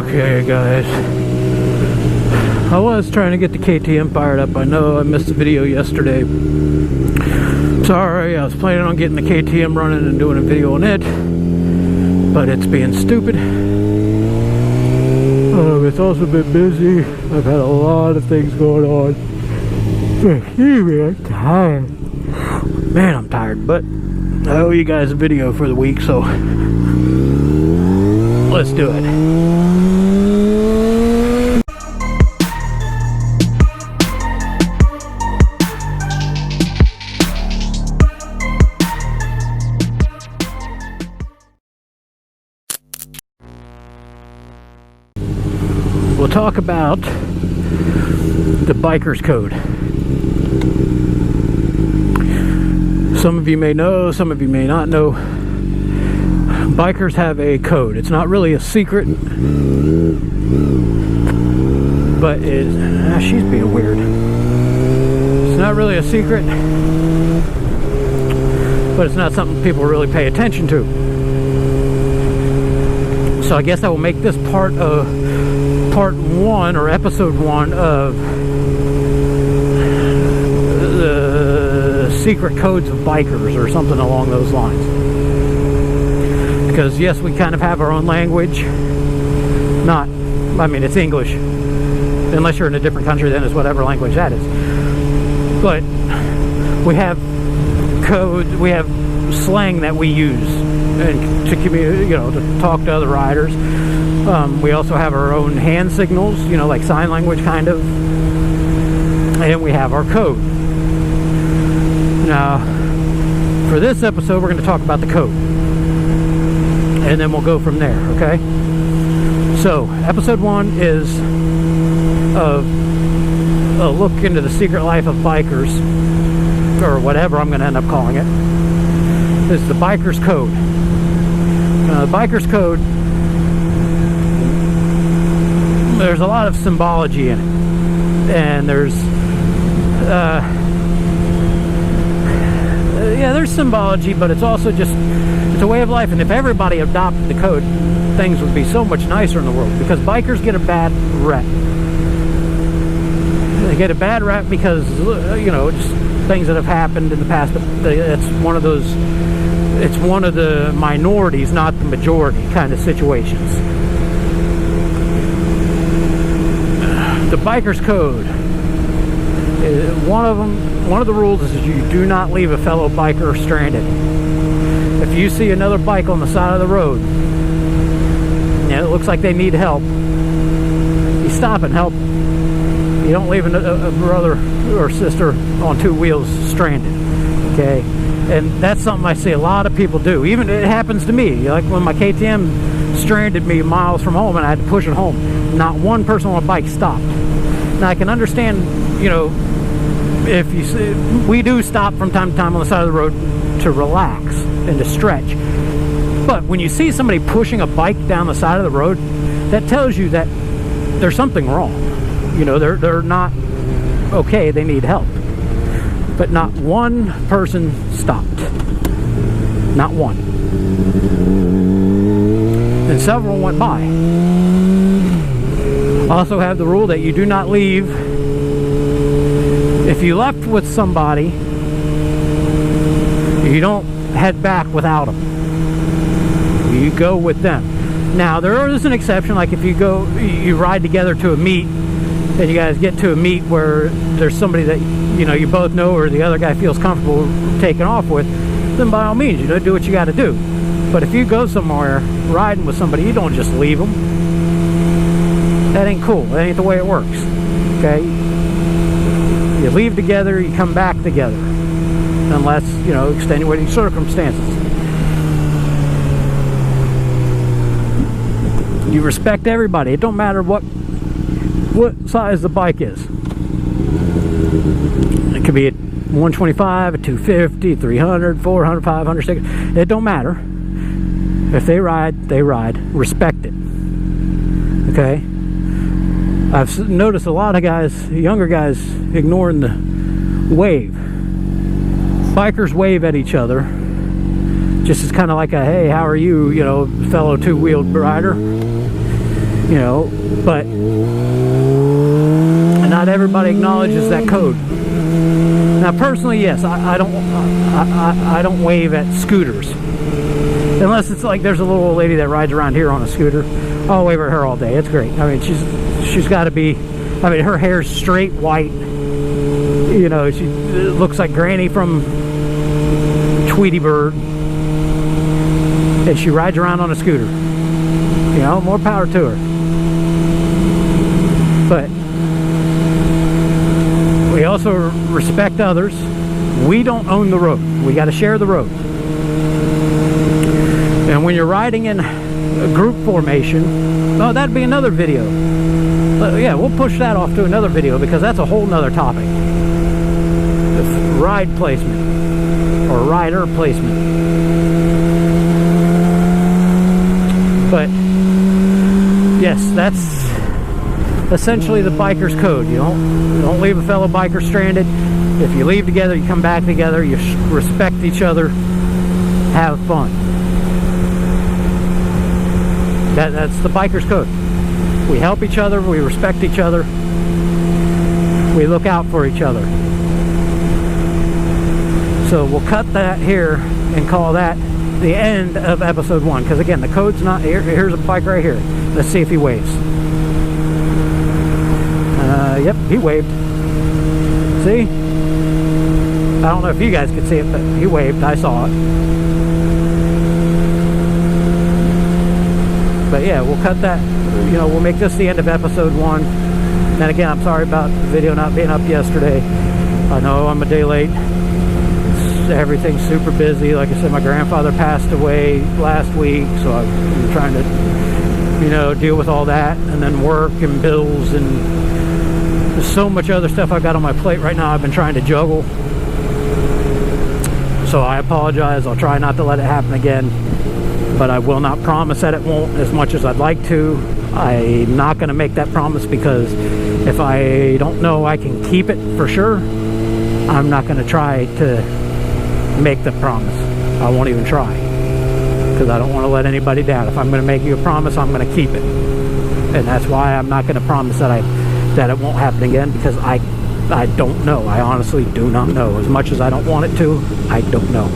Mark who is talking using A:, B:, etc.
A: Okay, guys. I was trying to get the KTM fired up. I know I missed the video yesterday. Sorry, I was planning on getting the KTM running and doing a video on it, but it's being stupid. It's also been busy. I've had a lot of things going on. I'm tired. Man, I'm tired, but I owe you guys a video for the week, so let's do it. We'll talk about the biker's code. Some of you may know, some of you may not know. Bikers have a code. It's not really a secret, but she's being weird. It's not really a secret, but it's not something people really pay attention to. So I guess I will make this part 1 or episode 1 of the secret codes of bikers or something along those lines. Because yes, we kind of have our own language. I mean, it's English. Unless you're in a different country, then it's whatever language that is. But we have code, we have slang that we use and to communicate, to talk to other riders. We also have our own hand signals, like sign language kind of. And we have our code. Now, for this episode, we're going to talk about the code. And then we'll go from there, okay? So, episode 1 is a look into the secret life of bikers, or whatever I'm going to end up calling it. This is the biker's code. Now, the biker's code, there's a lot of symbology in it. And there's symbology, but it's also just, it's a way of life. And if everybody adopted the code, things would be so much nicer in the world, because bikers get a bad rep. They get a bad rep because, just things that have happened in the past, but it's one of the minorities, not the majority kind of situations. The biker's code, one of the rules is you do not leave a fellow biker stranded. If you see another bike on the side of the road and it looks like they need help, you stop and help. You don't leave a brother or sister on 2 wheels stranded, okay? And that's something I see a lot of people do. Even it happens to me. Like when my KTM stranded me miles from home and I had to push it home, not one person on a bike stopped. Now I can understand, if you see, we do stop from time to time on the side of the road to relax and to stretch. But when you see somebody pushing a bike down the side of the road, that tells you that there's something wrong. They're not okay, they need help. But not one person stopped. Not one. And several went by. Also have the rule that you do not leave. If you left with somebody, you don't head back without them. You go with them. Now, there is an exception, like if you ride together to a meet, and you guys get to a meet where there's somebody that, you both know or the other guy feels comfortable taking off with, then by all means, do what you got to do. But if you go somewhere riding with somebody, you don't just leave them. That ain't cool. That ain't the way it works. Okay? You leave together, you come back together. Unless, extenuating circumstances. You respect everybody. It don't matter what size the bike is. It could be a 125, a 250, 300, 400, 500, 600. It don't matter. If they ride, they ride. Respect it. Okay? I've noticed a lot of guys, younger guys, ignoring the wave. Bikers wave at each other. Just as kind of like a, hey, how are you, fellow 2-wheeled rider. you know, but not everybody acknowledges that code. Now, personally, yes, I don't wave at scooters, unless it's like there's a little old lady that rides around here on a scooter. I'll wave at her all day. It's great. I mean, she's got to be. I mean, her hair's straight white. You know, she looks like Granny from Tweety Bird, and she rides around on a scooter. You know, more power to her. But we also respect others. We don't own the road. We got to share the road. And when you're riding in a group formation, oh, that'd be another video. Yeah, we'll push that off to another video, because that's a whole nother topic. Ride placement or rider placement. But yes, that's essentially the biker's code. You don't leave a fellow biker stranded. If you leave together, you come back together. You respect each other. Have fun. That's the biker's code. We help each other. We respect each other. We look out for each other. So we'll cut that here and call that the end of episode 1. Because again, the code's not here. Here's a bike right here. Let's see if he waves. Yep, he waved. See? I don't know if you guys could see it, but he waved. I saw it. But yeah, we'll cut that. You know, we'll make this the end of episode 1. And again, I'm sorry about the video not being up yesterday. I know I'm a day late. Everything's super busy. Like I said, my grandfather passed away last week, so I'm trying to, you know, deal with all that, and then work and bills, and there's so much other stuff I've got on my plate right now. I've been trying to juggle, so I apologize. I'll try not to let it happen again, but I will not promise that it won't, as much as I'd like to. I'm not going to make that promise, because if I don't know I can keep it for sure, I'm not going to try to make the promise. I won't even try, because I don't want to let anybody down. If I'm going to make you a promise, I'm going to keep it. And that's why I'm not going to promise that it won't happen again, because I don't know. I honestly do not know. As much as I don't want it to, I don't know.